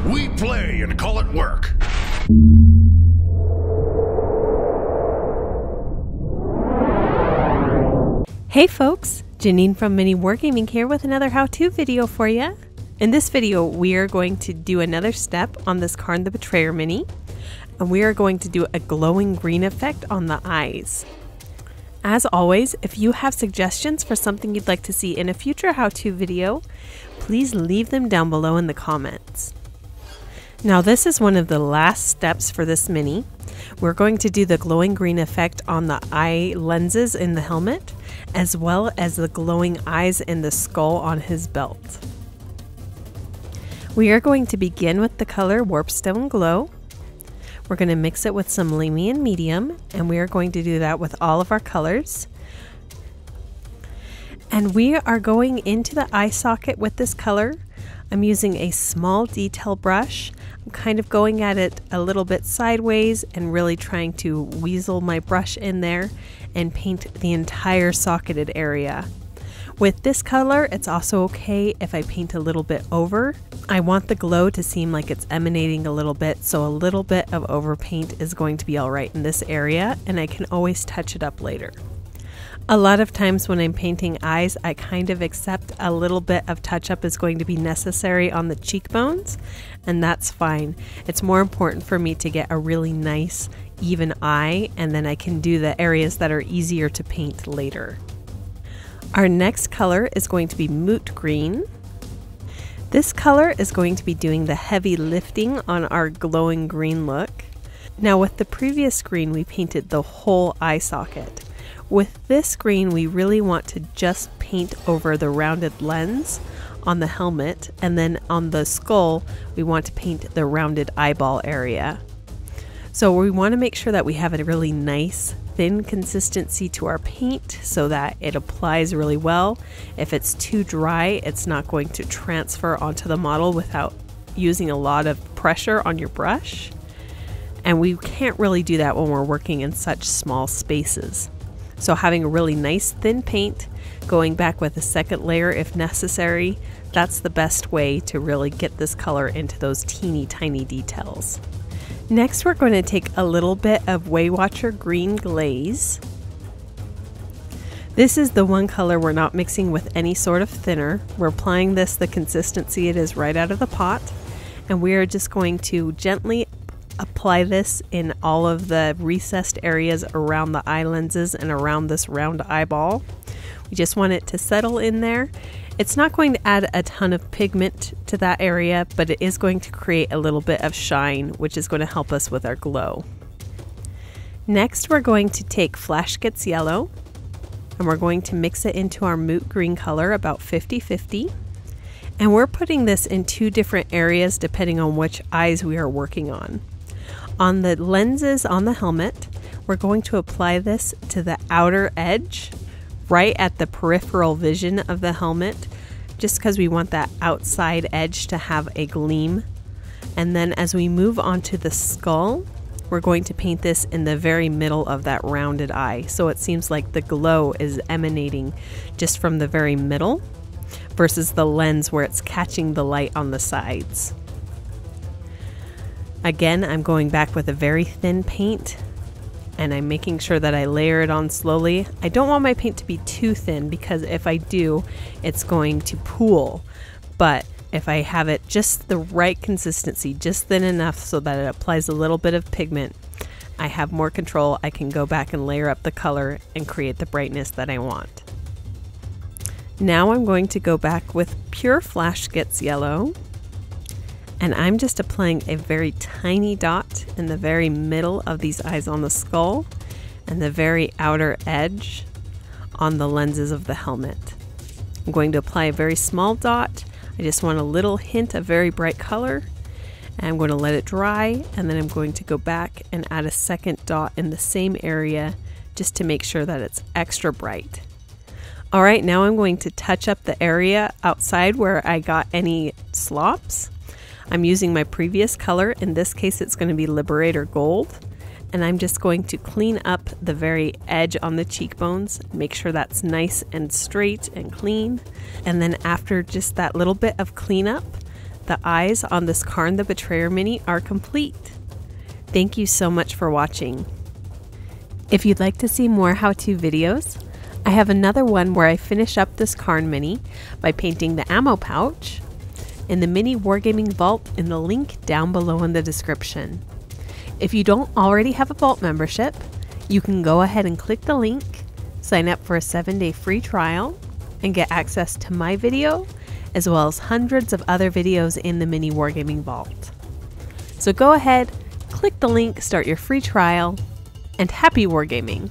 We play and call it work. Hey folks, Janene from MiniWarGaming here with another how-to video for you. In this video, we are going to do another step on this Kharn the Betrayer mini, and we are going to do a glowing green effect on the eyes. As always, if you have suggestions for something you'd like to see in a future how-to video, please leave them down below in the comments. Now this is one of the last steps for this mini. We're going to do the glowing green effect on the eye lenses in the helmet, as well as the glowing eyes in the skull on his belt. We are going to begin with the color Warpstone Glow. We're going to mix it with some Lamy and Medium, and we are going to do that with all of our colors. And we are going into the eye socket with this color. I'm using a small detail brush. I'm kind of going at it a little bit sideways and really trying to weasel my brush in there and paint the entire socketed area. With this color, it's also okay if I paint a little bit over. I want the glow to seem like it's emanating a little bit, so a little bit of overpaint is going to be all right in this area, and I can always touch it up later. A lot of times when I'm painting eyes, I kind of accept a little bit of touch-up is going to be necessary on the cheekbones, and that's fine. It's more important for me to get a really nice, even eye, and then I can do the areas that are easier to paint later. Our next color is going to be Moot Green. This color is going to be doing the heavy lifting on our glowing green look. Now with the previous green, we painted the whole eye socket. With this green, we really want to just paint over the rounded lens on the helmet, and then on the skull, we want to paint the rounded eyeball area. So we want to make sure that we have a really nice, thin consistency to our paint so that it applies really well. If it's too dry, it's not going to transfer onto the model without using a lot of pressure on your brush. And we can't really do that when we're working in such small spaces. So having a really nice thin paint, going back with a second layer if necessary, that's the best way to really get this color into those teeny tiny details. Next, we're going to take a little bit of Waywatcher Green Glaze. This is the one color we're not mixing with any sort of thinner. We're applying this the consistency it is right out of the pot, and we are just going to gently apply this in all of the recessed areas around the eye lenses and around this round eyeball. We just want it to settle in there. It's not going to add a ton of pigment to that area, but it is going to create a little bit of shine, which is going to help us with our glow. Next, we're going to take Flash Gets Yellow, and we're going to mix it into our Moot Green color about 50-50. And we're putting this in two different areas depending on which eyes we are working on. On the lenses on the helmet, we're going to apply this to the outer edge, right at the peripheral vision of the helmet, just because we want that outside edge to have a gleam. And then as we move on to the skull, we're going to paint this in the very middle of that rounded eye, so it seems like the glow is emanating just from the very middle versus the lens where it's catching the light on the sides. Again, I'm going back with a very thin paint, and I'm making sure that I layer it on slowly. I don't want my paint to be too thin, because if I do, it's going to pool. But if I have it just the right consistency, just thin enough so that it applies a little bit of pigment, I have more control. I can go back and layer up the color and create the brightness that I want. Now I'm going to go back with pure Flash Gets Yellow. And I'm just applying a very tiny dot in the very middle of these eyes on the skull and the very outer edge on the lenses of the helmet. I'm going to apply a very small dot. I just want a little hint of very bright color. And I'm going to let it dry, and then I'm going to go back and add a second dot in the same area just to make sure that it's extra bright. All right, now I'm going to touch up the area outside where I got any slops. I'm using my previous color. In this case, it's going to be Liberator Gold. And I'm just going to clean up the very edge on the cheekbones, make sure that's nice and straight and clean. And then after just that little bit of cleanup, the eyes on this Kharn the Betrayer mini are complete. Thank you so much for watching. If you'd like to see more how-to videos, I have another one where I finish up this Kharn mini by painting the ammo pouch in the MiniWarGaming vault in the link down below in the description. If you don't already have a vault membership, you can go ahead and click the link, sign up for a 7-day free trial, and get access to my video, as well as hundreds of other videos in the MiniWarGaming vault. So go ahead, click the link, start your free trial, and happy wargaming!